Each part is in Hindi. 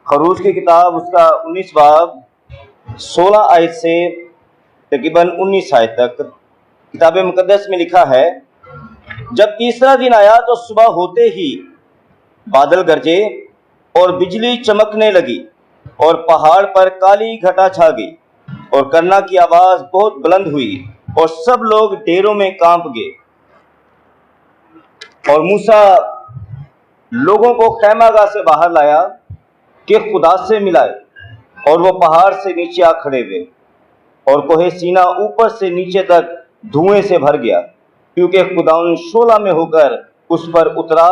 खरूज की किताब उसका 19 बाब 16 आयत से तकरीबन 19 आयत तक किताब मुकद्दस में लिखा है, जब तीसरा दिन आया तो सुबह होते ही बादल गरजे और बिजली चमकने लगी और पहाड़ पर काली घटा छा गई और करना की आवाज बहुत बुलंद हुई और सब लोग डेरों में कांप गए। और मूसा लोगों को खैमागाह से बाहर लाया कि खुदा से मिलाए, और वो पहाड़ से नीचे आ खड़े हुए और कोहे सीना ऊपर से नीचे तक धुएं से भर गया, क्योंकि खुदाउन शोला में होकर उस पर उतरा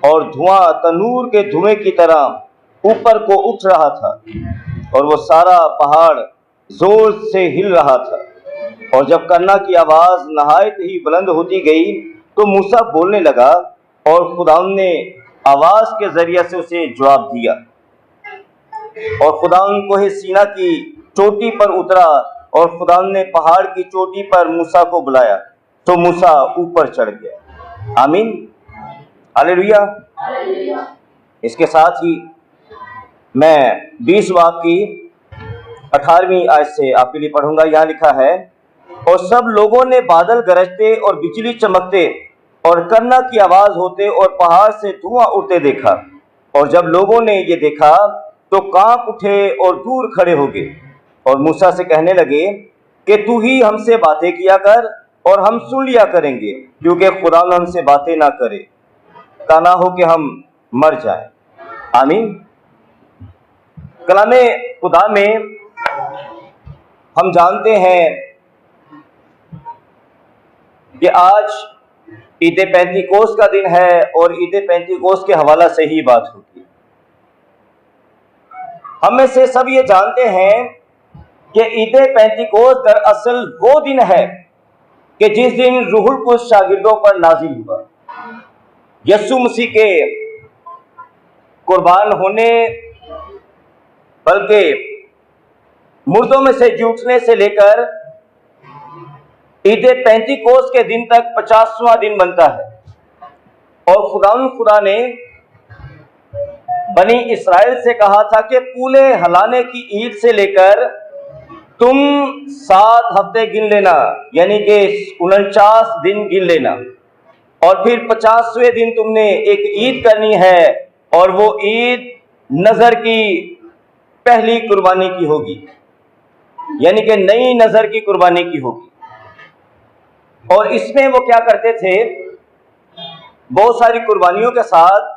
और धुआं तनूर के धुएं की तरह ऊपर को उठ रहा था और वो सारा पहाड़ जोर से हिल रहा था। और जब करना की आवाज नहायत ही बुलंद होती गई तो मूसा बोलने लगा और खुदाउन ने आवाज के जरिए से उसे जवाब दिया। और खुदाउन कोहे सीना की चोटी पर उतरा और खुदाउन ने पहाड़ की चोटी पर मूसा को बुलाया तो मूसा ऊपर चढ़ गया। आमीन, हालेलुया। इसके साथ ही मैं 20 बाब की 18वीं आयत से आपके लिए पढ़ूंगा। यहाँ लिखा है, और सब लोगों ने बादल गरजते और बिजली चमकते और करना की आवाज होते और पहाड़ से धुआं उड़ते देखा। और जब लोगों ने ये देखा तो कांप उठे और दूर खड़े हो गए और मूसा से कहने लगे कि तू ही हमसे बातें किया कर और हम सुन लिया करेंगे, क्योंकि खुदा हमसे बातें ना करे, का ना हो कि हम मर जाएं। आमीन। कलामे खुदा में हम जानते हैं कि आज ईद पेंतीकोस का दिन है और ईद पेंतीकोस के हवाला से ही बात होगी। हम में से सब ये जानते हैं कि ईद पेंतीकोस दरअसल वो दिन है कि जिस दिन रूहुल कुद्स शागिर्दों पर नाजिल हुआ। यीशु मसीह के कुर्बान होने, बल्कि मुर्दों में से जी उठने से लेकर ईद पेंतीकोस के दिन तक 50वां दिन बनता है। और खुदा ने बनी इस्राएल से कहा था कि पूले हलाने की ईद से लेकर तुम 7 हफ्ते गिन लेना, यानी कि 49 दिन गिन लेना, और फिर 50वें दिन तुमने एक ईद करनी है और वो ईद नजर की पहली कुर्बानी की होगी, यानी कि नई नजर की कुर्बानी की होगी। और इसमें वो क्या करते थे, बहुत सारी कुर्बानियों के साथ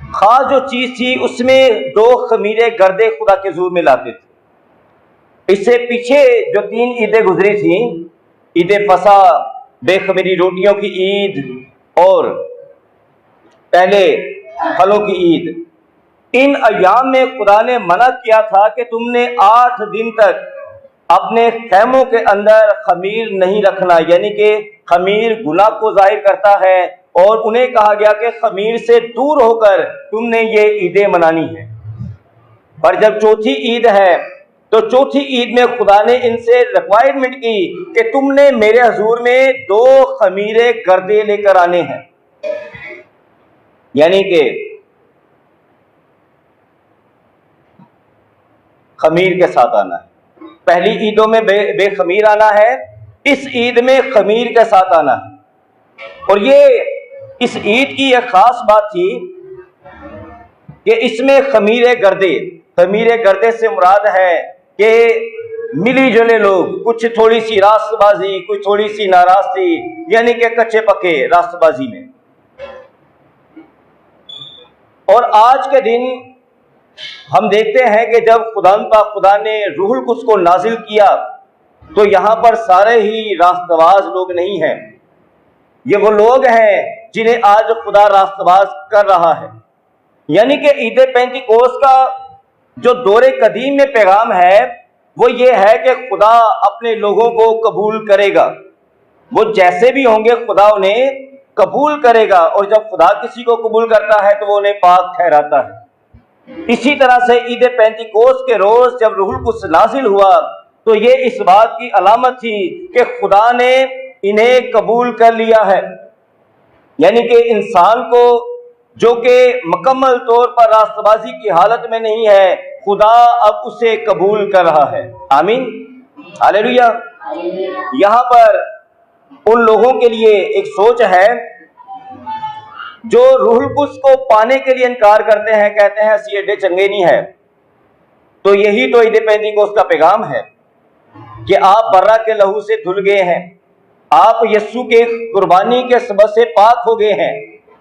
खास जो चीज थी उसमें 2 खमीरे गर्दे खुदा के हुजूर में लाते थे। इससे पीछे जो 3 ईदें गुजरी थी, ईद फसा, बेखमीरी रोटियों की ईद और पहले फलों की ईद, इन अय्याम में खुदा ने मना किया था कि तुमने 8 दिन तक अपने खैमों के अंदर खमीर नहीं रखना, यानी कि खमीर गुनाह को जाहिर करता है और उन्हें कहा गया कि खमीर से दूर होकर तुमने ये ईदें मनानी है। पर जब चौथी ईद है तो चौथी ईद में खुदा ने इनसे रिक्वायरमेंट की कि तुमने मेरे हुजूर में 2 खमीरे गर्दे लेकर आने हैं, यानी कि खमीर के साथ आना है। पहली ईदों में बेखमीर आना है, इस ईद में खमीर के साथ आना है। और ये इस ईद की एक खास बात थी कि इसमें खमीरे गर्दे से मुराद है कि मिली जुले लोग, कुछ थोड़ी सी रास्तबाजी, कुछ थोड़ी सी नाराजगी, यानी कि कच्चे पक्के रास्तबाजी में। और आज के दिन हम देखते हैं कि जब खुदा ने रूहुल कुद्स को नाजिल किया तो यहाँ पर सारे ही रास्तबाज लोग नहीं हैं, ये वो लोग हैं जिन्हें आज खुदा रास्तबाज कर रहा है। यानी कि ईद पेंतीकोस का जो दौरे कदीम में पैगाम है वो ये है कि खुदा अपने लोगों को कबूल करेगा, वो जैसे भी होंगे खुदा उन्हें कबूल करेगा, और जब खुदा किसी को कबूल करता है तो वो उन्हें पाक ठहराता है। इसी तरह से ईद पेंतीकोस के रोज जब रूहुल कुद्स नाजिल हुआ तो ये इस बात की अलामत थी कि खुदा ने इन्हें कबूल कर लिया है, यानी कि इंसान को जो कि मुकम्मल तौर पर रास्तबाजी की हालत में नहीं है, खुदा अब उसे कबूल कर रहा है। आमीन, हालेलुया। यहाँ पर उन लोगों के लिए एक सोच है जो रूहुल कुद्स को पाने के लिए इनकार करते हैं, कहते हैं असी एडे चंगे नहीं है। तो यही तो ईद पेंतीकोस्त का पैगाम है कि आप बर्रा के लहू से धुल गए हैं, आप यस्सु के कुर्बानी के सबब से पाक हो गए हैं,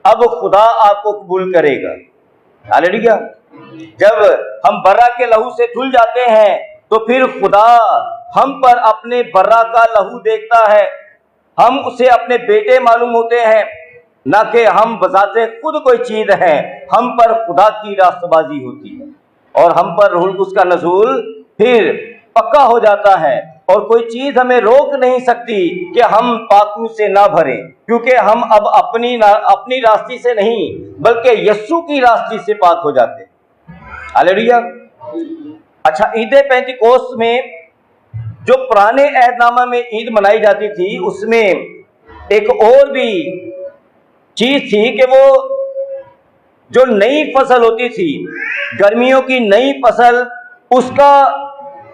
अब खुदा आपको कबूल करेगा। हालेलुया। जब हम बर्रा के लहू से धुल जाते हैं तो फिर खुदा हम पर अपने बर्रा का लहू देखता है, हम उसे अपने बेटे मालूम होते हैं, ना कि हम बजाते खुद कोई चीज है, हम पर खुदा की रास्तबाजी होती है और हम पर रूहुल कुद्स का नज़ूल फिर पक्का हो जाता है और कोई चीज हमें रोक नहीं सकती कि हम पाकू से ना भरें, क्योंकि हम अब अपनी रास्ते से नहीं बल्कि यस्सु की रास्ते से पाक हो जाते हैं। हालेलुया। अच्छा, ईद पेंतीकोस्त में जो पुराने अहदनामा में ईद मनाई जाती थी उसमें एक और भी चीज थी कि वो जो नई फसल होती थी, गर्मियों की नई फसल, उसका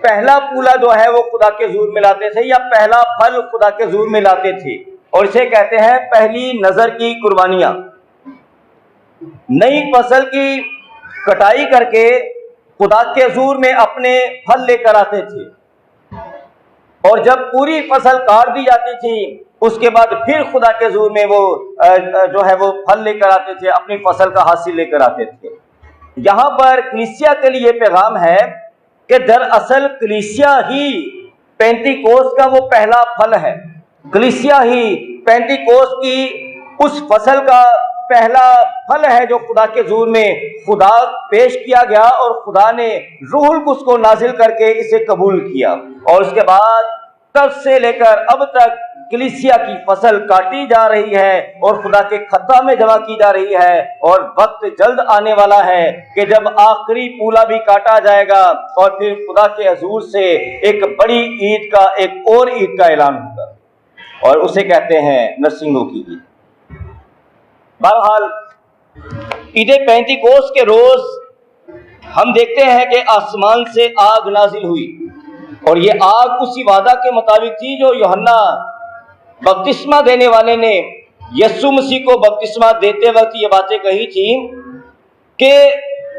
पहला पूला जो है वो खुदा के हुजूर में लाते थे या पहला फल खुदा के हुजूर में लाते थे और इसे कहते हैं पहली नजर की कुर्बानियां। नई फसल की कटाई करके खुदा के हुजूर में अपने फल लेकर आते थे और जब पूरी फसल काट दी जाती थी उसके बाद फिर खुदा के हुजूर में वो जो है वो फल लेकर आते थे, अपनी फसल का हासिल लेकर आते थे। यहाँ पर कलीसिया के लिए पैगाम है कि दरअसल कलीसिया ही पेंतीकोस्त का वो पहला फल है, कलीसिया ही पेंतीकोस्त की उस फसल का पहला फल है जो खुदा के हुजूर में खुदा पेश किया गया और खुदा ने रूहुल कुद्स को नाजिल करके इसे कबूल किया और उसके बाद तब से लेकर अब तक कलीसिया की फसल काटी जा रही है और खुदा के खत्ता में जमा की जा रही है और वक्त जल्द आने वाला है कि जब आखिरी पूला भी काटा जाएगा और फिर खुदा के हुजूर से एक बड़ी ईद का, एक और ईद का ऐलान होगा और उसे कहते हैं नरसिंहों की ईद। बहरहाल ईद पेंतीकोस्त के रोज हम देखते हैं कि आसमान से आग नाजिल हुई और ये आग उसी वादा के मुताबिक थी जो यूहन्ना बपतिस्मा देने वाले ने यीशु मसीह को बपतिस्मा देते वक्त ये बातें कही थी कि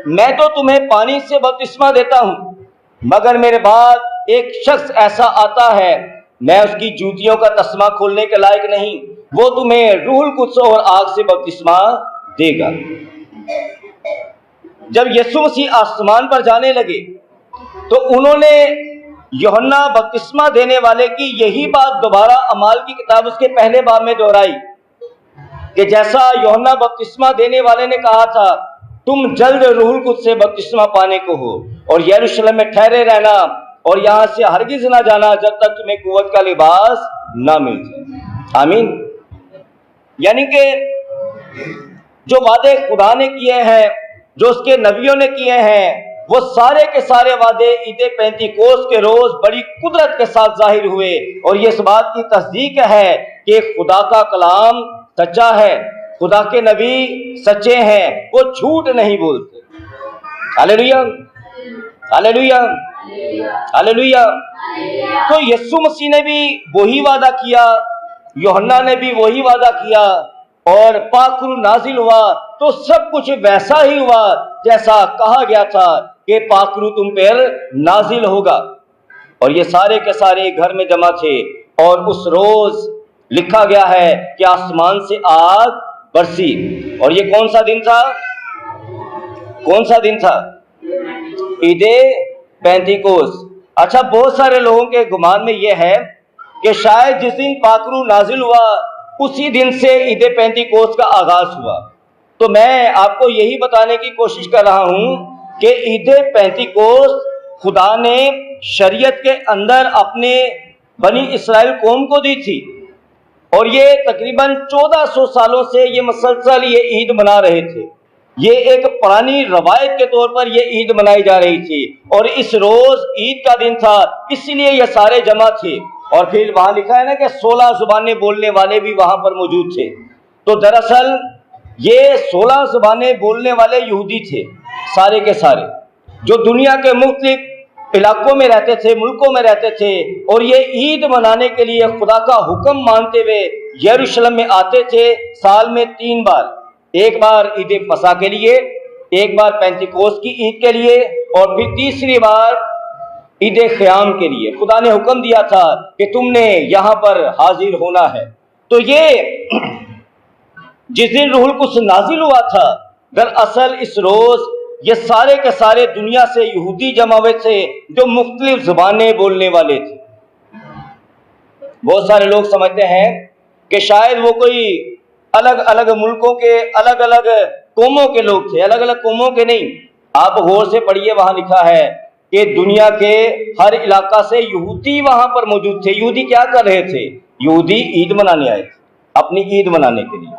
मैं तो तुम्हें पानी से बपतिस्मा देता हूं, मगर मेरे बाद एक शख्स ऐसा आता है, मैं उसकी जूतियों का तस्मा खोलने के लायक नहीं, वो तुम्हें रूहुल कुद्स और आग से बपतिस्मा देगा। जब यीशु मसीह आसमान पर जाने लगे तो उन्होंने यूहन्ना बपतिस्मा देने वाले की यही बात दोबारा अमाल की किताब उसके पहले बाब में दोहराई कि जैसा यूहन्ना बपतिस्मा देने वाले ने कहा था, तुम जल्द रूहुल कुद्स से बपतिस्मा पाने को हो और यरूशलेम में ठहरे रहना और यहां से हरगिज ना जाना जब तक तुम्हें कुव्वत का लिबास ना मिल जाए। आमीन। यानी कि जो वादे खुदा ने किए हैं, जो उसके नबियों ने किए हैं, वो सारे के सारे वादे ईद पेंतीकोस्त के रोज बड़ी कुदरत के साथ जाहिर हुए और ये इस बात की तस्दीक है कि खुदा का कलाम सच्चा है, खुदा के नबी सच्चे हैं, वो झूठ नहीं बोलते। Hallelujah, hallelujah, hallelujah. तो यीशु मसीह ने भी वही वादा किया, यूहन्ना ने भी वही वादा किया और पाकुर नाजिल हुआ तो सब कुछ वैसा ही हुआ जैसा कहा गया था कि पाकुर तुम पर नाजिल होगा। और ये सारे के सारे घर में जमा थे और उस रोज लिखा गया है कि आसमान से आग बरसी। और ये कौन सा दिन था? कौन सा दिन था? ईद पेंतीकोस्त। अच्छा, बहुत सारे लोगों के गुमान में यह है कि शायद जिस दिन पाकुर नाजिल हुआ उसी दिन से ईद पेंतीकोस्त का आगाज हुआ। तो मैं आपको यही बताने की कोशिश कर रहा हूं कि ईद पेंतीकोस्त खुदा ने शरीयत के अंदर अपने बनी इस्राएल कौम को दी थी और ये तकरीबन 1400 सालों से ये मसलसल ये ईद मना रहे थे। ये एक पुरानी रवायत के तौर पर ये ईद मनाई जा रही थी और इस रोज ईद का दिन था, इसलिए ये सारे जमा थे। और फिर वहां लिखा है ना कि 16 जुबानें बोलने वाले भी वहां पर मौजूद थे। तो दरअसल ये 16 ज़ुबानें बोलने वाले यहूदी थे, सारे के सारे, जो दुनिया के मुख्तलिफ इलाकों में रहते थे, मुल्कों में रहते थे, और ये ईद मनाने के लिए खुदा का हुक्म मानते हुए यरूशलेम में आते थे साल में 3 बार। एक बार ईद फसह के लिए, एक बार पेंतिकोस्त की ईद के लिए, और फिर तीसरी बार ईद क़याम के लिए। खुदा ने हुक्म दिया था कि तुमने यहाँ पर हाजिर होना है। तो ये जिस दिन रूहुल कुद्स नाजिल हुआ था, दरअसल इस रोज ये सारे के सारे दुनिया से यहूदी जमा हुए थे जो मुख्तलिफ ज़ुबानें बोलने वाले थे। बहुत सारे लोग समझते हैं कि शायद वो कोई अलग अलग मुल्कों के अलग अलग कौमों के लोग थे। अलग अलग कौमों के नहीं, आप गौर से पढ़िए, वहां लिखा है कि दुनिया के हर इलाका से यहूदी वहां पर मौजूद थे। यहूदी क्या कर रहे थे? यहूदी ईद मनाने आए थे, अपनी ईद मनाने के लिए।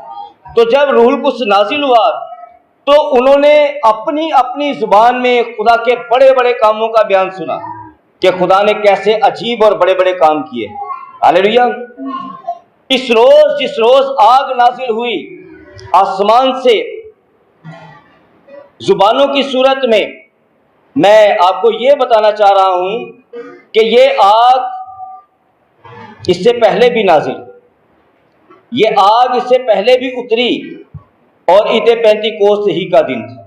तो जब रूहुल कुद्स नाजिल हुआ तो उन्होंने अपनी अपनी जुबान में खुदा के बड़े बड़े कामों का बयान सुना कि खुदा ने कैसे अजीब और बड़े बड़े काम किए। हालेलुया। इस रोज जिस रोज आग नाजिल हुई आसमान से जुबानों की सूरत में, मैं आपको यह बताना चाह रहा हूं कि ये आग इससे पहले भी नाजिल, ये आग इससे पहले भी उतरी, और ईद पेंतिकोस्त ही का दिन था।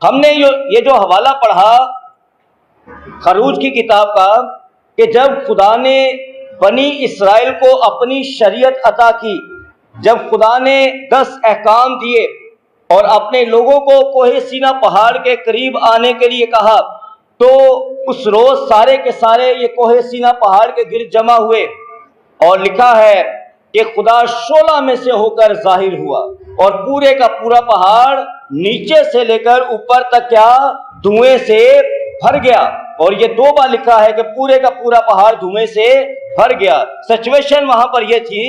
हमने ये जो हवाला पढ़ा खरूज की किताब का, कि जब खुदा ने बनी इस्राइल को अपनी शरीयत अता की, जब खुदा ने 10 अहकाम दिए और अपने लोगों को कोहे सीना पहाड़ के करीब आने के लिए कहा, तो उस रोज सारे के सारे ये कोहे सीना पहाड़ के गिर्द जमा हुए, और लिखा है कि खुदा शोला में से होकर जाहिर हुआ, और पूरे का पूरा पहाड़ नीचे से लेकर ऊपर तक क्या धुएं से भर गया। और ये 2 बार लिखा है कि पूरे का पूरा पहाड़ धुएं से भर गया। सिचुएशन वहां पर यह थी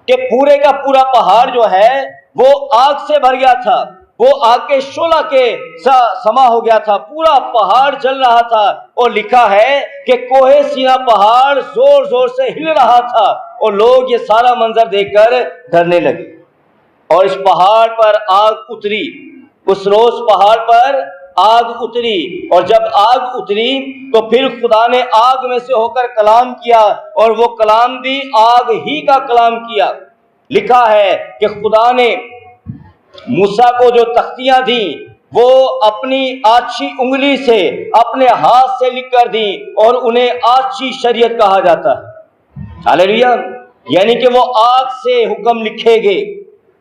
कि पूरे का पूरा पहाड़ जो है वो आग से भर गया था, वो आग के शोला के समा हो गया था, पूरा पहाड़ जल रहा था। और लिखा है कि कोहे सीना पहाड़ जोर जोर से हिल रहा था, और लोग ये सारा मंजर देखकर डरने लगे। और इस पहाड़ पर आग उतरी, उस रोज पहाड़ पर आग उतरी, और जब आग उतरी तो फिर खुदा ने आग में से होकर कलाम किया, और वो कलाम भी आग ही का कलाम किया। लिखा है कि खुदा ने मूसा को जो तख्तियां दी वो अपनी आछी उंगली से अपने हाथ से लिख कर दी, और उन्हें आछी शरीयत कहा जाता है। हालेलुया। यानी कि वो आग से हुक्म लिखेंगे,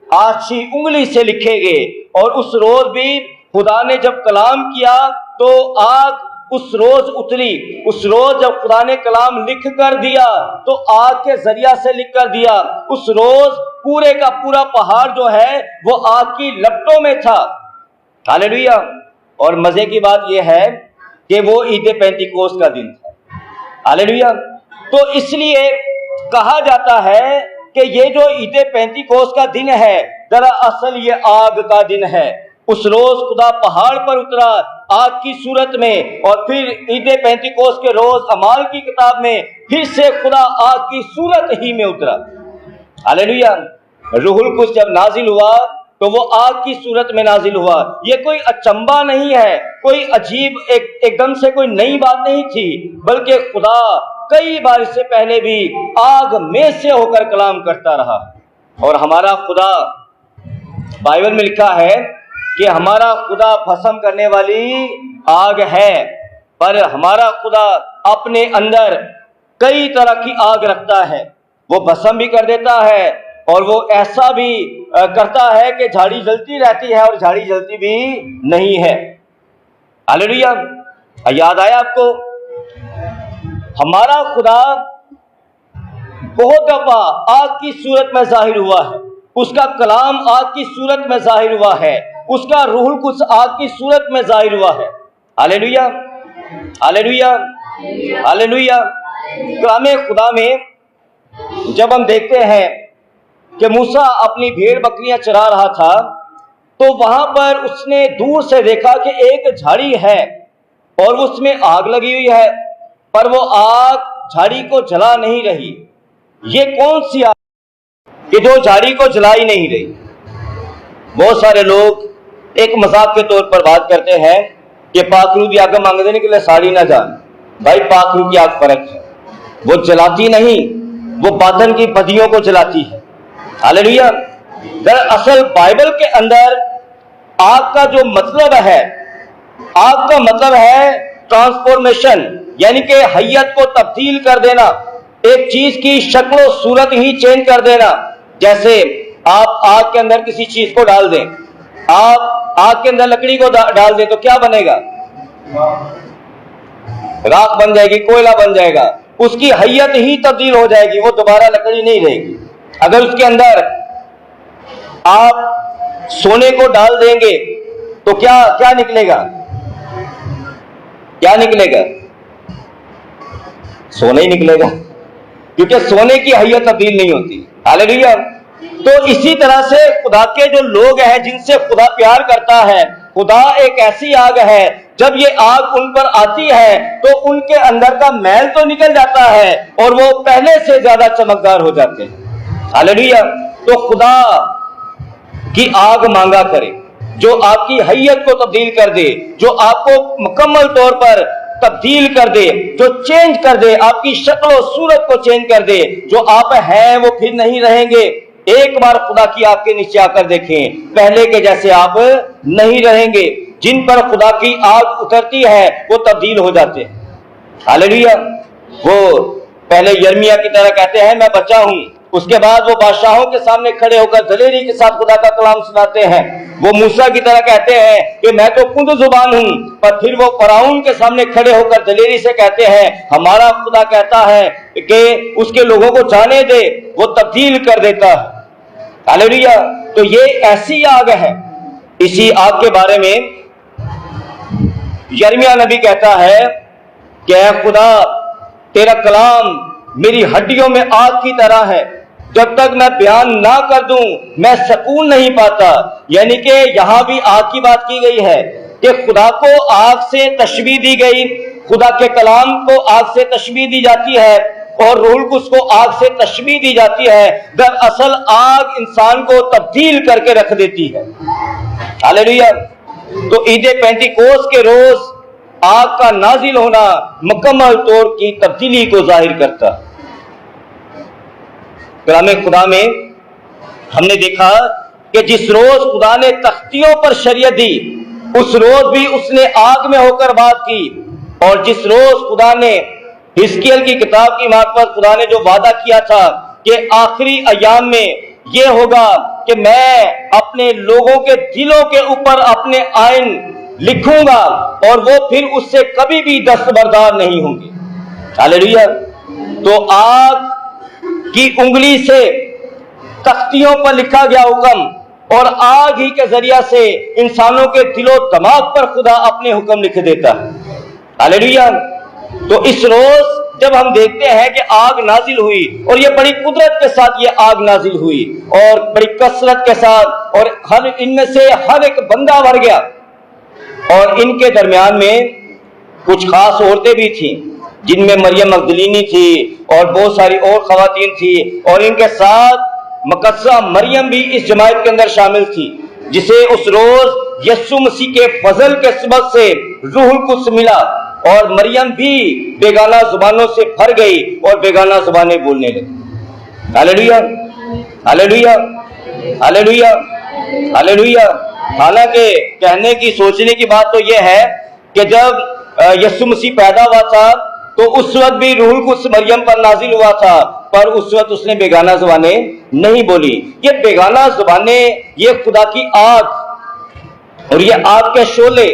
आछी उंगली से लिखेंगे। और उस रोज भी खुदा ने जब कलाम किया तो आग उस रोज उतरी। उस रोज जब खुदा ने कलाम लिख कर दिया तो आग के जरिया से लिख कर दिया। उस रोज पूरे का पूरा पहाड़ जो है वो आग की लपटों में था। हालेलुया। और मजे की बात यह है कि वो ईद पेंतिकोस्त का दिन था। हालेलुया। तो इसलिए कहा जाता है कि ये जो ईद पेंतिकोस्त का दिन है, दरअसल ये आग का दिन है। उस रोज खुदा पहाड़ पर उतरा आग की सूरत में, और फिर ईद पेंतिकोस्त के रोज अमाल की किताब में फिर से खुदा आग की सूरत ही में उतरा। हालेलुया। रूहुल कुद्स जब नाजिल हुआ तो वो आग की सूरत में नाजिल हुआ। ये कोई अचंबा नहीं है, कोई अजीब एकदम से कोई नई बात नहीं थी, बल्कि खुदा कई बार इससे पहले भी आग में से होकर कलाम करता रहा। और हमारा खुदा, बाइबल में लिखा है कि हमारा खुदा भस्म करने वाली आग है, पर हमारा खुदा अपने अंदर कई तरह की आग रखता है। वो भस्म भी कर देता है, और वो ऐसा भी करता है कि झाड़ी जलती रहती है और झाड़ी जलती भी नहीं है। हालेलुया। याद आया आपको? हमारा खुदा बहुत दफा आग की सूरत में जाहिर हुआ है, उसका कलाम आग की सूरत में जाहिर हुआ है, उसका रूहुल कुद्स आग की सूरत में जाहिर हुआ है। Hallelujah, hallelujah, hallelujah. कलामे खुदा में जब हम देखते हैं कि मूसा अपनी भेड़ बकरियां चरा रहा था, तो वहां पर उसने दूर से देखा कि एक झाड़ी है और उसमें आग लगी हुई है, पर वो आग झाड़ी को जला नहीं रही। ये कौन सी आग कि जो झाड़ी को जला ही नहीं रही? बहुत सारे लोग एक मजाक के तौर पर बात करते हैं कि पाखरू की आग मांग देने के लिए साड़ी ना जान। भाई पाखरू की आग फर्क है, वो जलाती नहीं, वो बादन की बदियों को जलाती है। हालेलुया। दरअसल बाइबल के अंदर आग का जो मतलब है, आग का मतलब है ट्रांसफॉर्मेशन, यानी कि हैयत को तब्दील कर देना, एक चीज की शक्ल और सूरत ही चेंज कर देना। जैसे आप आग के अंदर किसी चीज को डाल दें, आप आग के अंदर लकड़ी को डाल दें तो क्या बनेगा? राख बन जाएगी, कोयला बन जाएगा, उसकी हैयत ही तब्दील हो जाएगी, वो दोबारा लकड़ी नहीं रहेगी। अगर उसके अंदर आप सोने को डाल देंगे तो क्या क्या निकलेगा? क्या निकलेगा? सोना ही निकलेगा, क्योंकि सोने की हैयत तब्दील नहीं होती। हालेलुया। तो इसी तरह से खुदा के जो लोग हैं जिनसे खुदा प्यार करता है, खुदा एक ऐसी आग है, जब ये आग उन पर आती है तो उनके अंदर का मैल तो निकल जाता है और वो पहले से ज्यादा चमकदार हो जाते हैं। हालेलुया। तो खुदा की आग मांगा करे जो आपकी हैयत को तब्दील कर दे, जो आपको मुकम्मल तौर पर तब्दील कर दे, जो चेंज कर दे, आपकी शक्ल और सूरत को चेंज कर दे। जो आप हैं वो फिर नहीं रहेंगे। एक बार खुदा की आग के नीचे आकर देखें, पहले के जैसे आप नहीं रहेंगे। जिन पर खुदा की आग उतरती है वो तब्दील हो जाते हैं। हालेलुया। वो पहले यर्मिया की तरह कहते हैं मैं बच्चा हूं, उसके बाद वो बादशाहों के सामने खड़े होकर दलेरी के साथ खुदा का कलाम सुनाते हैं। वो मूसा की तरह कहते हैं कि मैं तो खुद जुबान हूं, पर फिर वो फराउन के सामने खड़े होकर दलेरी से कहते हैं हमारा खुदा कहता है कि उसके लोगों को जाने दे, वो तब्दील कर देता है। हालेलुया। तो ये ऐसी आग है। इसी आग के बारे में यर्मिया नबी कहता है कि ऐ खुदा तेरा कलाम मेरी हड्डियों में आग की तरह है, जब तक मैं बयान ना कर दूं मैं सुकून नहीं पाता। यानी कि यहां भी आग की बात की गई है कि खुदा को आग से तशबीह दी गई, खुदा के कलाम को आग से तशबीह दी जाती है और रूहुल कुद्स को आग से तशबीह दी जाती है। दरअसल आग इंसान को तब्दील करके रख देती है। हालेलुया। तो ईद पेंटिकोस के रोज आग का नाजिल होना मुकम्मल तौर की तब्दीली को जाहिर करता। कलाम खुदा में हमने देखा कि जिस रोज खुदा ने तख्तियों पर शरीयत दी, उस रोज भी उसने आग में होकर बात की। और जिस रोज खुदा ने हिजकिय्याह की किताब की मार्फत खुदा ने जो वादा किया था कि आखिरी अयाम में यह होगा कि मैं अपने लोगों के दिलों के ऊपर अपने आइन लिखूंगा और वो फिर उससे कभी भी दस्तबरदार नहीं होंगे। हालेलुया। तो आग की उंगली से तख्तियों पर लिखा गया हुक्म और आग ही के जरिया से इंसानों के दिलो दिमाग पर खुदा अपने हुक्म लिख देता है। हालेलुया। तो इस रोज जब हम देखते हैं कि आग नाजिल हुई और ये बड़ी कुदरत के साथ ये आग नाजिल हुई और बड़ी कसरत के साथ, और हर इनमें से हर एक बंदा भर गया, और इनके दरमियान में कुछ खास औरतें भी थीं जिनमें मरियम मगदलीनी थी और बहुत सारी और खवातीन थी, और इनके साथ मकद्सा मरियम भी इस जमात के अंदर शामिल थी, जिसे उस रोज यीशु मसीह के फजल के सबब से रूहुल कुद्स मिला और मरियम भी बेगाना जुबानों से भर गई और बेगाना जुबानें बोलने लगी। हालेलुया। हालेलुया। हालेलुया। हालेलुया। हालांकि कहने की सोचने की बात तो यह है कि जब यीशु मसीह पैदा हुआ था तो उस वक्त भी रूहुल कुद्स मरियम पर नाजिल हुआ था, पर उस वक्त उसने बेगाना जुबानें नहीं बोली। ये बेगाना जुबानें, ये खुदा की आग और ये आग के शोले,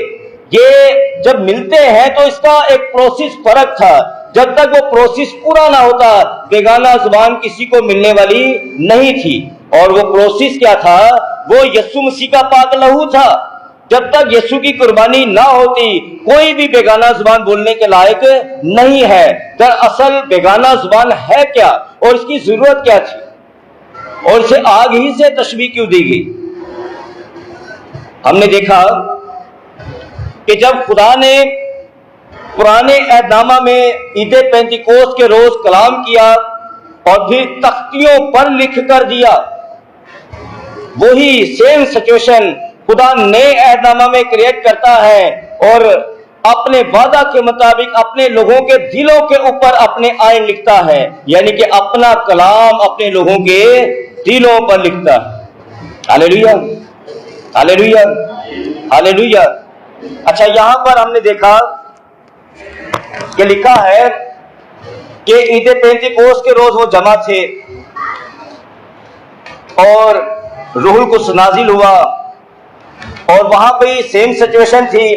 ये जब मिलते हैं तो इसका एक प्रोसेस फर्क था। जब तक वो प्रोसेस पूरा ना होता बेगाना जुबान किसी को मिलने वाली नहीं थी। और वो प्रोसेस क्या था? वो यीशु मसीह का पाक लहू था। जब तक यीशु की कुर्बानी ना होती कोई भी बेगाना जुबान बोलने के लायक नहीं है। दरअसल बेगाना जुबान है क्या और इसकी जरूरत क्या थी और इसे आग ही से तशबीह क्यों दी गई? हमने देखा कि जब खुदा ने पुराने एहदनामा में ईद पेंतिकोस के रोज कलाम किया और फिर तख्तियों पर लिख कर दिया, वही सेम सिचुएशन खुदा नए अहदनामा में क्रिएट करता है और अपने वादा के मुताबिक अपने लोगों के दिलों के ऊपर अपने आइन लिखता है, यानी कि अपना कलाम अपने लोगों के दिलों पर लिखता है। Hallelujah, hallelujah, hallelujah. अच्छा, यहां पर हमने देखा कि लिखा है कि ईद पेंतीकोस्त के रोज वो जमा थे और रूहुल कुद्स नाजिल हुआ और वहां पे सेम सिचुएशन थी।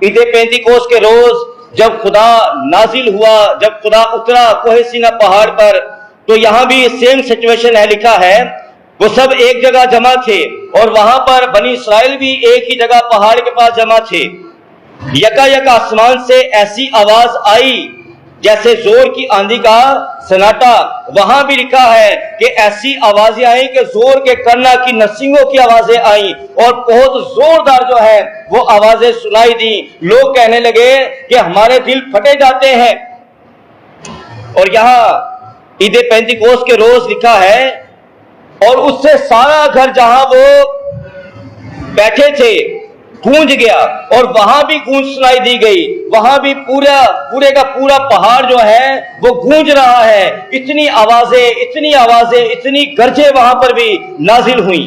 ईद पेंतीकोस्त के रोज जब खुदा नाजिल हुआ, जब खुदा उतरा कोहे सीना पहाड़ पर, तो यहां भी सेम सिचुएशन है। लिखा है वो सब एक जगह जमा थे और वहां पर बनी इस्राएल भी एक ही जगह पहाड़ के पास जमा थे। यकायक आसमान से ऐसी आवाज आई जैसे जोर की आंधी का सन्नाटा। वहां भी लिखा है कि ऐसी आवाजें आई कि जोर के करना की नसींगों की आवाजें आई और बहुत जोरदार जो है वो आवाजें सुनाई दी। लोग कहने लगे कि हमारे दिल फटे जाते हैं। और यहां ईद पेंतीकोस्त के रोज लिखा है और उससे सारा घर जहां वो बैठे थे गूंज गया और वहां भी गूंज सुनाई दी गई। वहां भी पूरे का पूरा पहाड़ जो है वो गूंज रहा है। इतनी आवाजें, इतनी गरजें वहां पर भी नाजिल हुई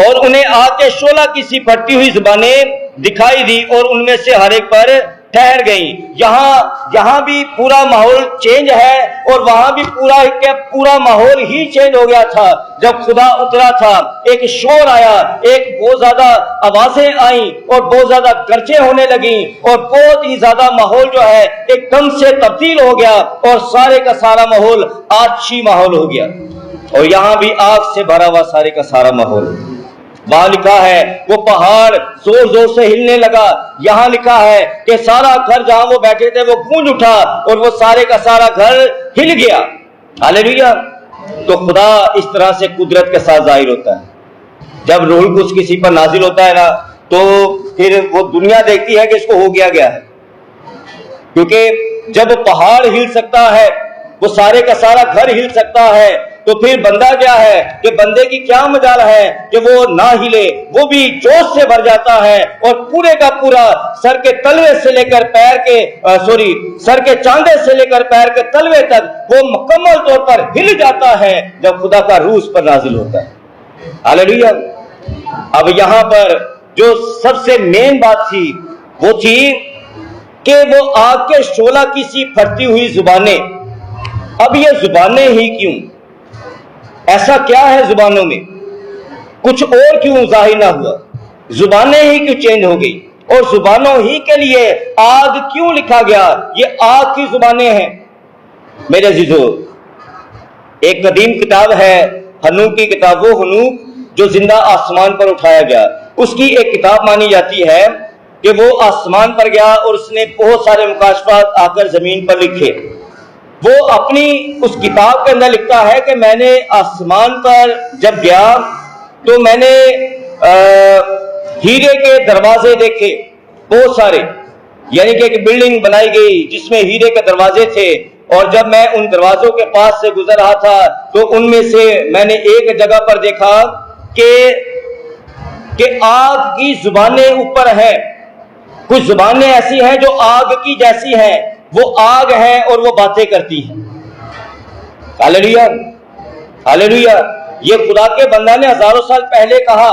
और उन्हें आग के शोला की सी फटती हुई जुबानें दिखाई दी और उनमें से हर एक पर ठहर गई। यहां भी पूरा माहौल चेंज है और वहां भी पूरा माहौल ही चेंज हो गया था। जब खुदा उतरा था एक शोर आया, एक बहुत ज्यादा आवाजें आई और बहुत ज्यादा गर्जें होने लगी और बहुत ही ज्यादा माहौल जो है एकदम से तब्दील हो गया और सारे का सारा माहौल आछी माहौल हो गया। और यहां भी आग से भरा हुआ सारे का सारा माहौल। वहां लिखा है वो पहाड़ जोर जोर से हिलने लगा। यहां लिखा है कि सारा घर जहां वो बैठे थे वो गूंज उठा और वो सारे का सारा घर हिल गया। हालेलुया। तो खुदा इस तरह से कुदरत के साथ जाहिर होता है। जब रूहुल कुद्स किसी पर नाजिल होता है ना, तो फिर वो दुनिया देखती है कि इसको हो गया है, क्योंकि जब पहाड़ हिल सकता है, वो सारे का सारा घर हिल सकता है, तो फिर बंदा क्या है कि बंदे की क्या मजाल है कि वो ना हिले। वो भी जोश से भर जाता है और पूरे का पूरा सर के तलवे से लेकर सर के चांदे से लेकर पैर के तलवे तक वो मुकम्मल तौर पर हिल जाता है जब खुदा का रूह उस पर नाजिल होता है। हालेलुया। अब यहां पर जो सबसे मेन बात थी वो थी कि वो आग के शोला की सी फटती हुई जुबानें। अब ये जुबानें ही क्यों? ऐसा क्या है जुबानों में? कुछ और क्यों जाहिर ना हुआ? जुबानें ही क्यों चेंज हो गई? और जुबानों ही के लिए आग क्यों लिखा गया? ये आग की जुबानें हैं। मेरे अजीजों, एक कदीम किताब है हनूक की किताब, वो हनूक जो जिंदा आसमान पर उठाया गया, उसकी एक किताब मानी जाती है कि वो आसमान पर गया और उसने बहुत सारे मुकाशफात आकर जमीन पर लिखे। वो अपनी उस किताब के अंदर लिखता है कि मैंने आसमान पर जब गया तो मैंने हीरे के दरवाजे देखे बहुत सारे, यानी कि एक बिल्डिंग बनाई गई जिसमें हीरे के दरवाजे थे। और जब मैं उन दरवाजों के पास से गुजर रहा था तो उनमें से मैंने एक जगह पर देखा कि आग की जुबानें ऊपर है। कुछ जुबानें ऐसी हैं जो आग की जैसी हैं, वो आग है और वो बातें करती हैं। Hallelujah, hallelujah. ये खुदा के बंदा ने हजारों साल पहले कहा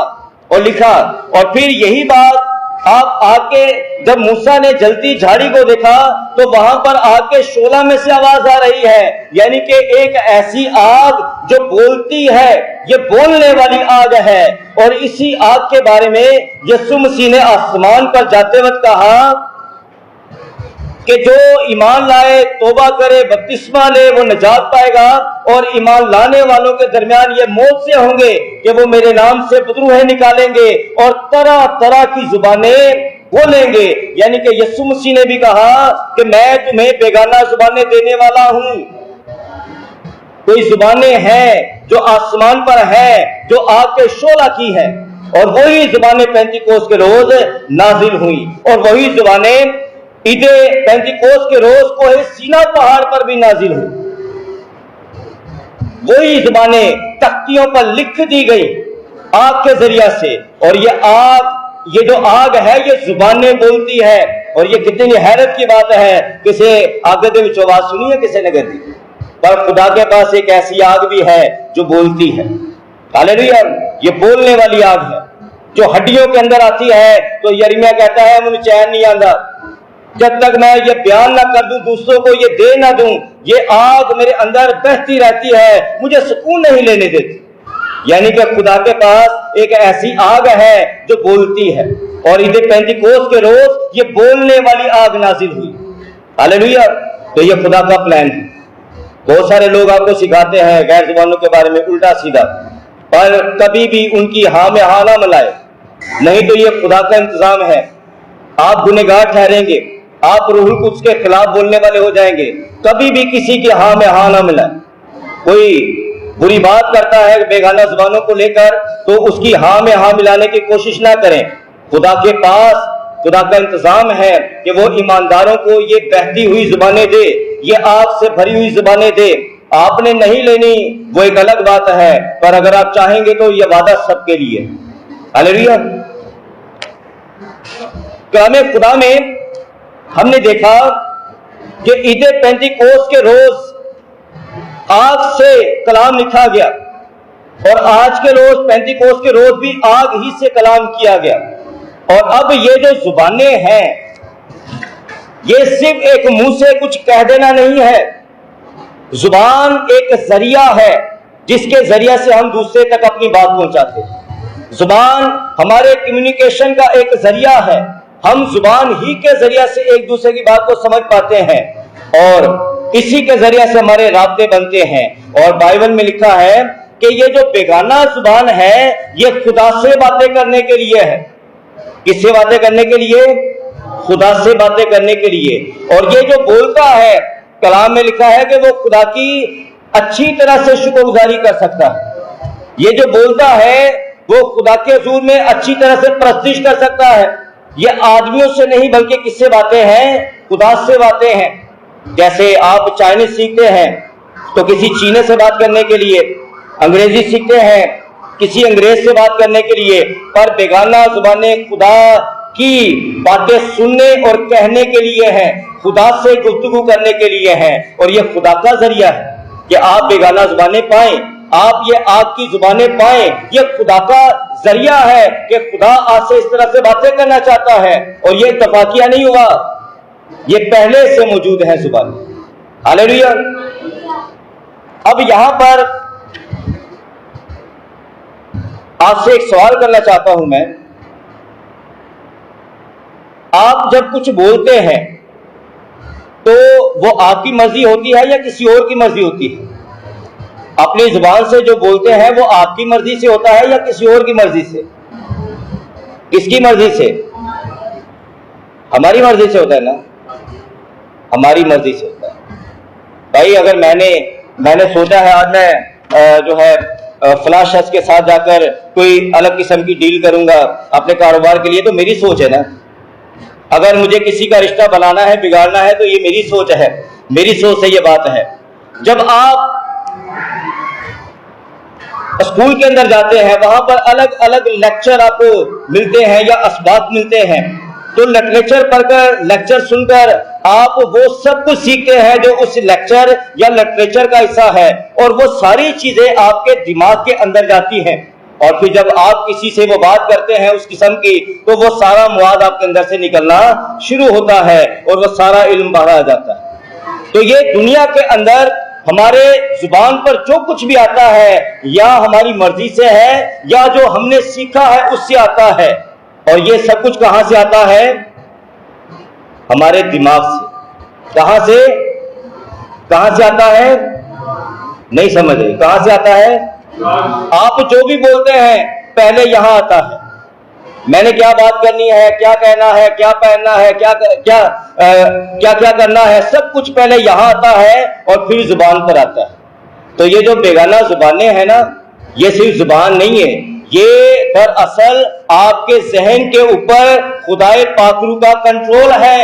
और लिखा। और फिर यही बात आप आके जब मूसा ने जलती झाड़ी को देखा तो वहां पर आग के शोला में से आवाज आ रही है, यानी कि एक ऐसी आग जो बोलती है, ये बोलने वाली आग है। और इसी आग के बारे में यीशु मसीह ने आसमान पर जाते वक्त कहा कि जो ईमान लाए, तौबा करे, बपतिस्मा ले, वो निजात पाएगा। और ईमान लाने वालों के दरमियान ये मौत से होंगे कि वो मेरे नाम से बदरूहें निकालेंगे और तरह तरह की जुबानें बोलेंगे। यानी कि यीशु मसीह ने भी कहा कि मैं तुम्हें बेगाना जुबानें देने वाला हूं। कोई जुबानें हैं जो आसमान पर है, जो आग के शोला की है, और वही जुबानें पेंतीकोस्त के रोज नाजिल हुई। और वही जुबानें ईद पेंतीकोस्त के रोज कोहे सीना पहाड़ पर भी नाजिल हुई। वही जुबानें तख्तियों पर लिख दी गई आग के जरिया से। और ये जो आग है ये जुबानें बोलती है। और ये कितनी हैरत की बात है, किसी आग दे विच आवाज सुनी है किसी ने कहती, पर खुदा के पास एक ऐसी आग भी है जो बोलती है। हालेलुया, ये बोलने वाली आग है जो हड्डियों के अंदर आती है। तो यिर्मयाह कहता है मुझे चैन नहीं आता जब तक मैं ये बयान ना कर दूं, दूसरों को ये दे ना दूं, ये आग मेरे अंदर बहती रहती है, मुझे सुकून नहीं लेने देती। यानी कि खुदा के पास एक ऐसी आग है जो बोलती है। और ईद पेंतिकोस्त के रोज ये बोलने वाली आग नाजिल हुई। हालेलुया, तो ये खुदा का प्लान है। बहुत सारे लोग आपको सिखाते हैं गैर जुबानों के बारे में उल्टा सीधा, पर कभी भी उनकी हाँ में हाँ ना मिलाए, नहीं तो ये खुदा का इंतजाम है। आप गुनहगार ठहरेंगे, आप रूहुल कुद्स के खिलाफ बोलने वाले हो जाएंगे। कभी भी किसी की हाँ में हाँ ना मिलाए। कोई बुरी बात करता है बेगाना जुबानों को लेकर, तो उसकी हाँ में हाँ मिलाने की कोशिश ना करें। खुदा के पास खुदा का इंतजाम है कि वो ईमानदारों को ये बहती हुई जुबानें दे, ये आग से भरी हुई जुबानें दे। आपने नहीं लेनी वो एक अलग बात है, पर अगर आप चाहेंगे तो ये वादा सबके लिए। हालेलुया। कलामे खुदा में हमने देखा कि ईद पेंतिकोस्त के रोज आग से कलाम लिखा गया, और आज के रोज पेंतिकोस्त के रोज भी आग ही से कलाम किया गया। और अब ये जो जुबानें हैं ये सिर्फ एक मुंह से कुछ कह देना नहीं है। जुबान एक जरिया है जिसके जरिया से हम दूसरे तक अपनी बात पहुंचाते हैं। जुबान हमारे कम्युनिकेशन का एक जरिया है। हम जुबान ही के जरिया से एक दूसरे की बात को समझ पाते हैं, और इसी के जरिया से हमारे राब्ते बनते हैं। और बाइबल में लिखा है कि ये जो बेगाना जुबान है ये खुदा से बातें करने के लिए है। किससे बातें करने के लिए? खुदा से बातें करने के लिए। और ये जो बोलता है, कलाम में लिखा है कि वो खुदा की अच्छी तरह से शुक्रगुजारी कर सकता है। ये जो बोलता है वो खुदा के हुजूर में अच्छी तरह से प्रस्तुति कर सकता है। ये आदमियों से नहीं बल्कि किससे बातें हैं? खुदा से बातें हैं। जैसे आप चाइनीज सीखते हैं तो किसी चीनी से बात करने के लिए, अंग्रेजी सीखते हैं किसी अंग्रेज से बात करने के लिए, पर बेगाना जुबानें खुदा की बातें सुनने और कहने के लिए हैं, खुदा से गुफ्तगू करने के लिए हैं। और ये खुदा का जरिया है कि आप बेगाना जुबानें पाएं, आप ये आग की जुबानें पाएं। ये खुदा का जरिया है कि खुदा आपसे इस तरह से बातें करना चाहता है। और ये इत्तफाकिया नहीं हुआ, ये पहले से मौजूद है जुबान। हालेलुया। अब यहां पर आपसे एक सवाल करना चाहता हूं मैं। आप जब कुछ बोलते हैं तो वो आपकी मर्जी होती है या किसी और की मर्जी होती है? अपनी जुबान से जो बोलते हैं वो आपकी मर्जी से होता है या किसी और की मर्जी से? किसकी मर्जी से? हमारी मर्जी से होता है ना, हमारी मर्जी से होता है। भाई अगर मैंने सोचा है आज मैं जो है फलां शख्स के साथ जाकर कोई अलग किस्म की डील करूंगा अपने कारोबार के लिए, तो मेरी सोच है ना। अगर मुझे किसी का रिश्ता बनाना है, बिगाड़ना है, तो ये मेरी सोच है, मेरी सोच से ये बात है। जब आप स्कूल के अंदर जाते हैं वहां पर अलग अलग लेक्चर आपको मिलते हैं या असबाब मिलते हैं, तो लिटरेचर पढ़कर, लेक्चर सुनकर आप वो सब कुछ सीखते हैं जो उस लेक्चर या लिटरेचर का हिस्सा है, और वो सारी चीजें आपके दिमाग के अंदर जाती हैं। और फिर जब आप किसी से वो बात करते हैं उस किस्म की, तो वो सारा मुआद आपके अंदर से निकलना शुरू होता है और वो सारा इल्म बाहर आ जाता है। तो ये दुनिया के अंदर हमारे जुबान पर जो कुछ भी आता है या हमारी मर्जी से है या जो हमने सीखा है उससे आता है। और ये सब कुछ कहां से आता है? हमारे दिमाग से। कहां से आता है? नहीं समझ रहे, कहां से आता है? आप जो भी बोलते हैं पहले यहां आता है। मैंने क्या बात करनी है, क्या कहना है, क्या पहनना है, क्या करना है, सब कुछ पहले यहां आता है और फिर जुबान पर आता है। तो ये जो बेगाना जुबानें हैं ना, ये सिर्फ जुबान नहीं है, ये दरअसल आपके जहन के ऊपर खुदाए पाकरू का कंट्रोल है।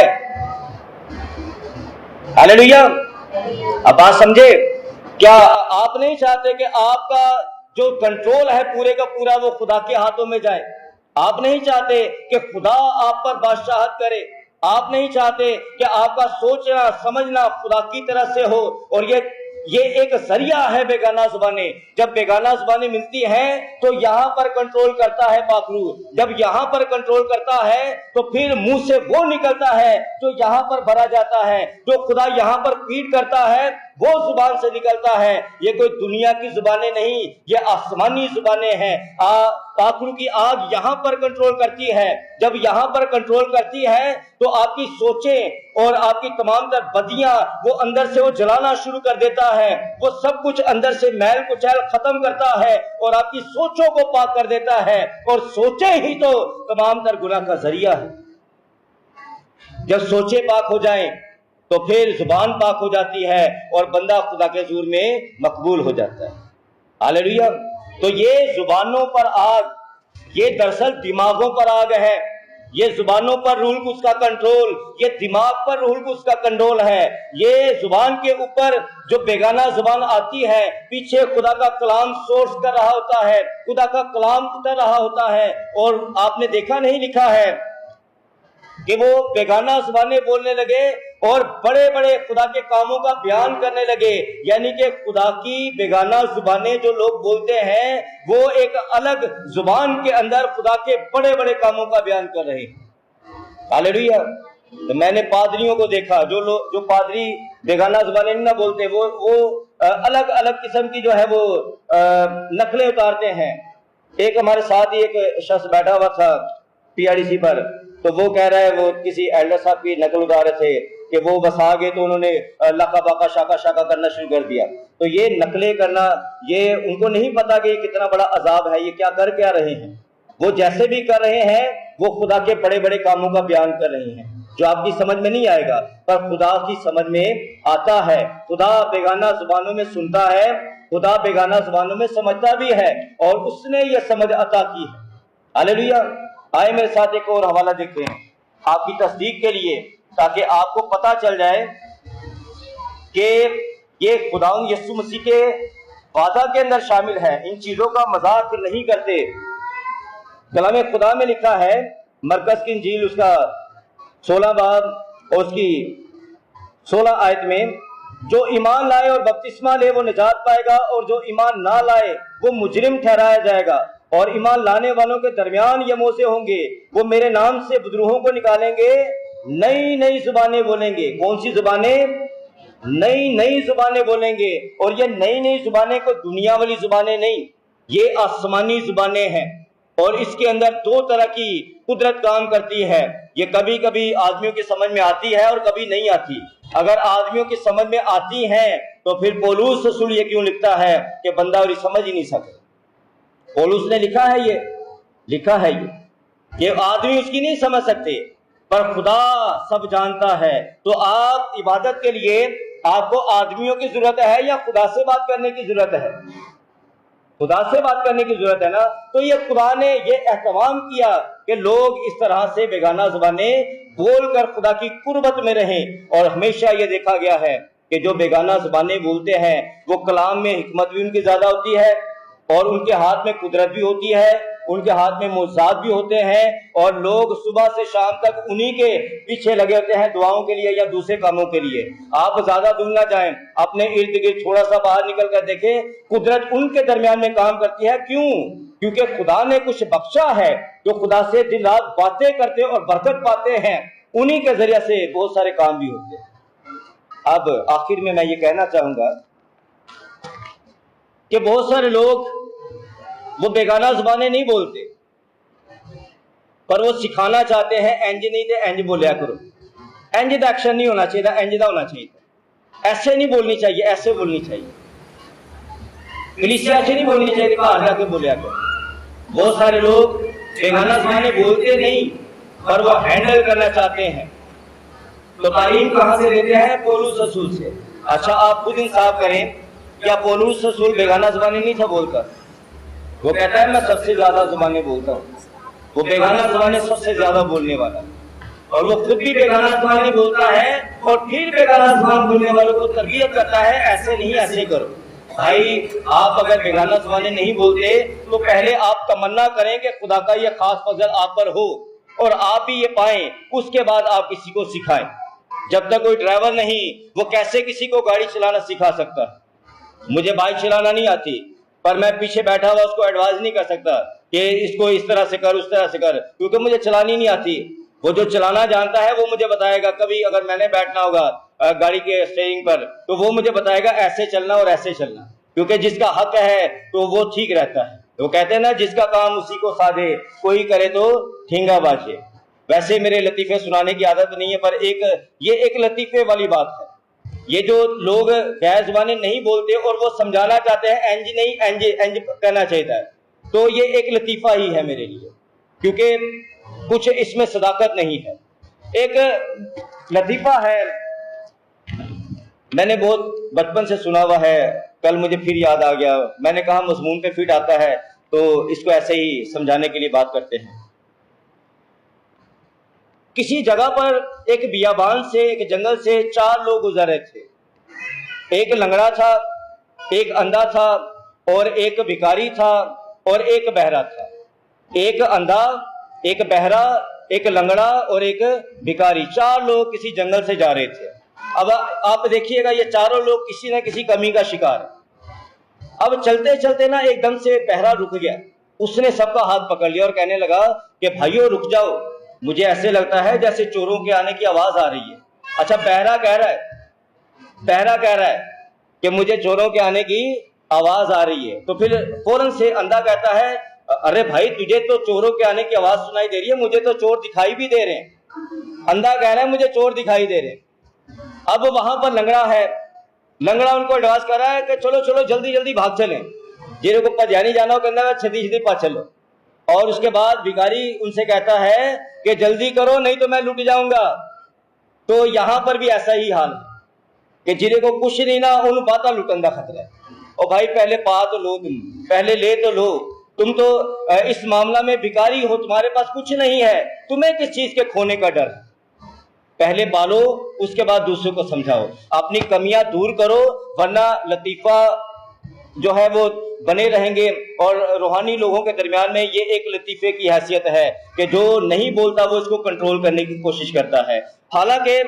हालेलुया। अब बात समझे, क्या आप नहीं चाहते कि आपका जो कंट्रोल है पूरे का पूरा वो खुदा के हाथों में जाए? आप नहीं चाहते कि खुदा आप पर बादशाहत करे? आप नहीं चाहते कि आपका सोचना समझना खुदा की तरह से हो? और ये एक जरिया है बेगाना जुबानें। जब बेगाना जुबानें मिलती हैं तो यहाँ पर कंट्रोल करता है पाखरू। जब यहाँ पर कंट्रोल करता है तो फिर मुंह से वो निकलता है जो यहाँ पर भरा जाता है। जो खुदा यहाँ पर फीड करता है वो जुबान से निकलता है। ये कोई दुनिया की जुबानें नहीं, ये आसमानी जुबानें हैं। पाखरू की आग यहाँ पर कंट्रोल करती है। जब यहाँ पर कंट्रोल करती है तो आपकी सोचें और आपकी तमाम तर बदियां वो अंदर से वो जलाना शुरू कर देता है। वो सब कुछ अंदर से मैल कुचैल खत्म करता है और आपकी सोचों को पाक कर देता है। और सोचे ही तो तमाम तर गुनाह का जरिया है। जब सोचे पाक हो जाएं तो फिर जुबान पाक हो जाती है और बंदा खुदा के हुजूर में मकबूल हो जाता है। हालेलुया। तो ये जुबानों पर आग, ये दरअसल दिमागों पर आग है। ये जुबानों पर रूल कुछ का कंट्रोल, ये दिमाग पर रूल कुछ का कंट्रोल है। ये जुबान के ऊपर जो बेगाना जुबान आती है, पीछे खुदा का कलाम सोर्स कर रहा होता है, खुदा का कलाम उतर रहा होता है। और आपने देखा नहीं, लिखा है कि वो बेगाना जुबानें बोलने लगे और बड़े बड़े खुदा के कामों का बयान करने लगे। यानी कि खुदा की बेगाना जुबानें जो लोग बोलते हैं वो एक अलग जुबान के अंदर खुदा के बड़े बड़े कामों का बयान कर रहे हैं। हालेलुया। तो मैंने पादरियों को देखा, जो पादरी बेगाना जुबानें ना बोलते, वो अलग अलग किस्म की जो है वो नकलें उतारते हैं। एक हमारे साथ ही एक शख्स बैठा हुआ था पीआरडीसी पर, तो वो कह रहा है वो किसी एल्डर साहब की नकल उतार रहे थे कि वो बस आ गए तो उन्होंने लाका बाका शाका शाका करना शुरू कर दिया। तो ये नकलें करना, ये उनको नहीं पता कि ये कितना बड़ा अजाब है, ये क्या कर क्या रहे हैं। वो जैसे भी कर रहे हैं वो खुदा के बड़े बड़े कामों का बयान कर रहे हैं जो आपकी समझ में नहीं आएगा, पर खुदा की समझ में आता है। खुदा बेगाना जुबानों में सुनता है, खुदा बेगाना जुबानों में समझता भी है और उसने ये समझ अता की है। हालेलुया। आए मेरे साथ एक और हवाला देखते हैं आपकी तस्दीक के लिए, ताकि आपको पता चल जाए कि ये खुदावंद यीशु मसीह के वादा के अंदर शामिल है। इन चीजों का मजाक नहीं करते। कलाम खुदा में लिखा है, मरकज की इंजील उसका 16 बाब और उसकी 16 आयत में, जो ईमान लाए और बपतिस्मा ले वो निजात पाएगा और जो ईमान ना लाए वो मुजरिम ठहराया जाएगा। और ईमान लाने वालों के दरमियान ये मोसे होंगे, वो मेरे नाम से बुजुर्गों को निकालेंगे, नई नई जुबानें बोलेंगे। कौन सी जुबानें? नई नई जुबानें बोलेंगे। और ये नई नई जुबानें कोई दुनिया वाली जुबानें नहीं, ये आसमानी जुबानें हैं। और इसके अंदर दो तरह की कुदरत काम करती है। ये कभी कभी आदमियों की समझ में आती है और कभी नहीं आती। अगर आदमियों की समझ में आती हैं तो फिर पौलुस रसूल ये क्यों लिखता है कि बंदा और समझ ही नहीं सकता। पौलुस ने लिखा है ये कि आदमी उसकी नहीं समझ सकते, पर खुदा सब जानता है। तो आप इबादत के लिए आपको आदमियों की जरूरत है या खुदा से बात करने की जरूरत है? खुदा से बात करने की जरूरत है ना। तो ये खुदा ने ये एहतमाम किया कि लोग इस तरह से बेगाना जुबानें बोलकर खुदा की कुर्बत में रहें। और हमेशा ये देखा गया है कि जो बेगाना जुबानें बोलते हैं वो कलाम में हिकमत भी उनकी ज्यादा होती है और उनके हाथ में कुदरत भी होती है, उनके हाथ में मुआजिज़ात भी होते हैं। और लोग सुबह से शाम तक उन्हीं के पीछे लगे होते हैं, दुआओं के लिए या दूसरे कामों के लिए। आप ज्यादा दूर ना जाएं, अपने इर्द गिर्द थोड़ा सा बाहर निकल कर देखें, कुदरत उनके दरमियान में काम करती है। क्यों? क्योंकि खुदा ने कुछ बख्शा है। जो खुदा से दिन रात बातें करते और बरकत पाते हैं, उन्हीं के जरिए से बहुत सारे काम भी होते हैं। अब आखिर में मैं ये कहना चाहूंगा कि बहुत सारे लोग वो बेगाना जुबानें नहीं बोलते, पर वो सिखाना चाहते हैं इंज नहीं तो इंज बोलिया करो, इंज का एक्शन नहीं होना चाहिए, इंज का होना चाहिए, ऐसे नहीं बोलनी चाहिए, ऐसे बोलनी चाहिए, कलीसिया ऐसे नहीं बोलनी चाहिए, बाहर जाके बोलिया करो। बहुत सारे लोग बेगाना जुबानें बोलते नहीं, पर वो हैंडल करना चाहते हैं। तो तालीम कहां से लेते हैं? पौलुस रसूल से। अच्छा, आप खुद इंसाफ करें, क्या पौलुस रसूल बेगाना जुबानें नहीं था बोलकर? वो कहता है मैं सबसे ज्यादा जुबानें बोलता हूँ। वो बेगाना जुबानें सबसे ज्यादा बोलने वाला, और वो खुद भी बेगाना जुबानें बोलता है और फिर बेगाना जुबान बोलने वालों को तरबियत करता है, ऐसे नहीं ऐसे करो। भाई आप अगर बेगाना ज़बानें नहीं बोलते तो पहले आप तमन्ना करें कि खुदा का ये खास फजल आप पर हो और आप भी ये पाएं, उसके बाद आप किसी को सिखाएं। जब तक कोई ड्राइवर नहीं, वो कैसे किसी को गाड़ी चलाना सिखा सकता? मुझे बाइक चलाना नहीं आती, पर मैं पीछे बैठा हुआ उसको एडवाइस नहीं कर सकता कि इसको इस तरह से कर, उस तरह से कर, क्योंकि मुझे चलानी नहीं आती। वो जो चलाना जानता है वो मुझे बताएगा। कभी अगर मैंने बैठना होगा गाड़ी के स्टीयरिंग पर, तो वो मुझे बताएगा ऐसे चलना और ऐसे चलना, क्योंकि जिसका हक है तो वो ठीक रहता है। वो कहते हैं ना, जिसका काम उसी को साधे, कोई करे तो ठेंगा बाजे। वैसे मेरे लतीफे सुनाने की आदत नहीं है, पर ये एक लतीफे वाली बात है। ये जो लोग गैर ज़बानें नहीं बोलते और वो समझाना चाहते हैं एंज नहीं एंज कहना चाहिए था, तो ये एक लतीफ़ा ही है मेरे लिए, क्योंकि कुछ इसमें सदाकत नहीं है। एक लतीफ़ा है, मैंने बहुत बचपन से सुना हुआ है, कल मुझे फिर याद आ गया। मैंने कहा मज़मून पे फिट आता है तो इसको ऐसे ही समझाने के लिए बात करते हैं। किसी जगह पर एक बियाबान से, एक जंगल से 4 लोग गुजर रहे थे। एक लंगड़ा था, एक अंधा था और एक भिखारी था और एक बहरा था। एक अंधा, एक बहरा, एक लंगड़ा और एक भिखारी, 4 लोग किसी जंगल से जा रहे थे। अब आप देखिएगा, ये चारों लोग किसी न किसी कमी का शिकार है। अब चलते चलते ना एकदम से बहरा रुक गया। उसने सबका हाथ पकड़ लिया और कहने लगा कि भाइयों रुक जाओ, मुझे ऐसे लगता है जैसे चोरों के आने की आवाज आ रही है। अच्छा, बहरा कह रहा है कि मुझे चोरों के आने की आवाज आ रही है। तो फिर फौरन से अंधा कहता है, अरे भाई तुझे तो चोरों के आने की आवाज सुनाई दे रही है, मुझे तो चोर दिखाई भी दे रहे हैं। अंधा कह रहा है मुझे चोर दिखाई दे रहे हैं। अब वहां पर लंगड़ा है, लंगड़ा उनको एडवाइस कर रहा है कि चलो चलो जल्दी जल्दी भाग चलें, जिनको पजानी जाना हो कहना है छती छती पा चलो। और उसके बाद भिखारी उनसे कहता है कि जल्दी करो नहीं तो मैं लुट जाऊंगा। तो यहां पर भी ऐसा ही हाल है कि जिन्हें को कुछ नहीं ना उन बाता लुटन का खतरा है। और भाई पहले पा तो लो, तुम पहले ले तो लो। तुम तो इस मामला में भिखारी हो, तुम्हारे पास कुछ नहीं है, तुम्हें किस चीज के खोने का डर? पहले पालो, उसके बाद दूसरों को समझाओ, अपनी कमियां दूर करो, वरना लतीफा जो है वो बने रहेंगे। और रूहानी लोगों के दरमियान में ये एक लतीफे की हैसियत है कि जो नहीं बोलता वो इसको कंट्रोल करने की कोशिश करता है। हालांकि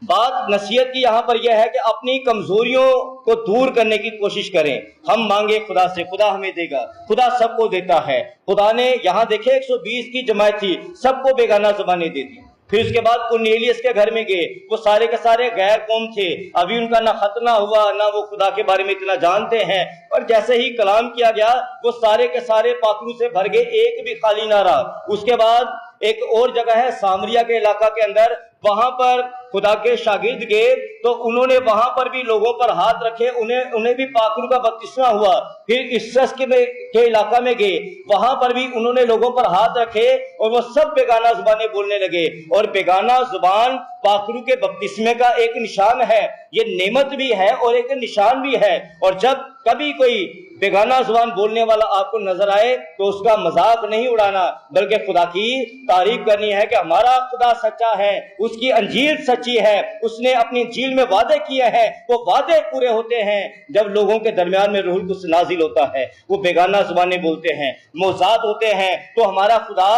बात नसीहत की यहाँ पर यह है कि अपनी कमजोरियों को दूर करने की कोशिश करें। हम मांगे खुदा से, खुदा हमें देगा, खुदा सबको देता है। खुदा ने यहाँ देखे 120 की जमात थी, सबको बेगाना ज़बानें दे दी। फिर उसके बाद कुरनेलियस के घर में गए, वो सारे के सारे गैर कौम थे, अभी उनका ना खतना हुआ, ना वो खुदा के बारे में इतना जानते हैं। और जैसे ही कलाम किया गया वो सारे के सारे पाखरू से भर गए, एक भी खाली ना रहा। उसके बाद एक और जगह है सामरिया के इलाका के अंदर, वहां पर खुदा के शागिर्द गए तो उन्होंने वहां पर भी लोगों पर हाथ रखे, उन्हें भी पाखरू का बपतिस्मा हुआ। फिर इस्सस के इलाका में गए, वहां पर भी उन्होंने लोगों पर हाथ रखे और वो सब बेगाना जुबानें बोलने लगे। और बेगाना जुबान पाखरू के बपतिस्मे का एक निशान है, ये नेमत भी है और एक निशान भी है। और जब कभी कोई बेगाना जुबान बोलने वाला आपको नजर आए तो उसका मजाक नहीं उड़ाना, बल्कि खुदा की तारीफ करनी है कि हमारा खुदा सच्चा है, उसकी अंजील सच्ची है, उसने अपनी अंजील में वादे किए हैं, वो वादे पूरे होते हैं। जब लोगों के दरमियान में रूहुल कुद्स नाजिल होता है, वो बेगाना जुबानें बोलते हैं, मौजाद होते हैं, तो हमारा खुदा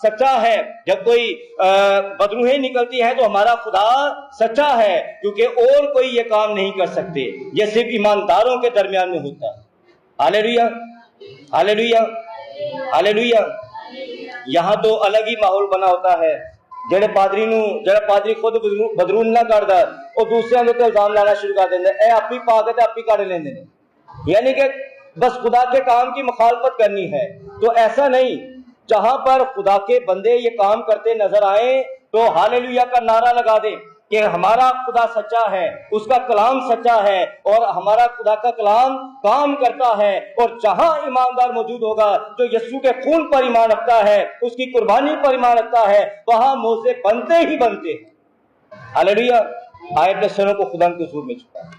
सच्चा है। जब कोई बदरूहें निकलती हैं तो हमारा खुदा सच्चा है, क्योंकि और कोई ये काम नहीं कर सकते, ये सिर्फ ईमानदारों के दरमियान में होता है। Hallelujah, hallelujah, hallelujah. यहाँ तो अलग ही माहौल बना होता है। जेड़े पादरी खुद बदरून ना करता और दूसरे के इल्जाम लाना शुरू कर देंगे, ए आप ही पा के आप ही कर लेंगे, यानी कि बस खुदा के काम की मुखालफत करनी है। तो ऐसा नहीं, जहां पर खुदा के बंदे ये काम करते नजर आए तो हालेलुया का नारा लगा दे कि हमारा खुदा सच्चा है, उसका कलाम सच्चा है और हमारा खुदा का कलाम काम करता है। और जहां ईमानदार मौजूद होगा जो यीशु के खून पर ईमान रखता है, उसकी कुर्बानी पर ईमान रखता है, वहां मोज़े बनते ही बनते हैं। हालेलुया। आए अपने सरों को खुदा के हुजूर में झुकाएं।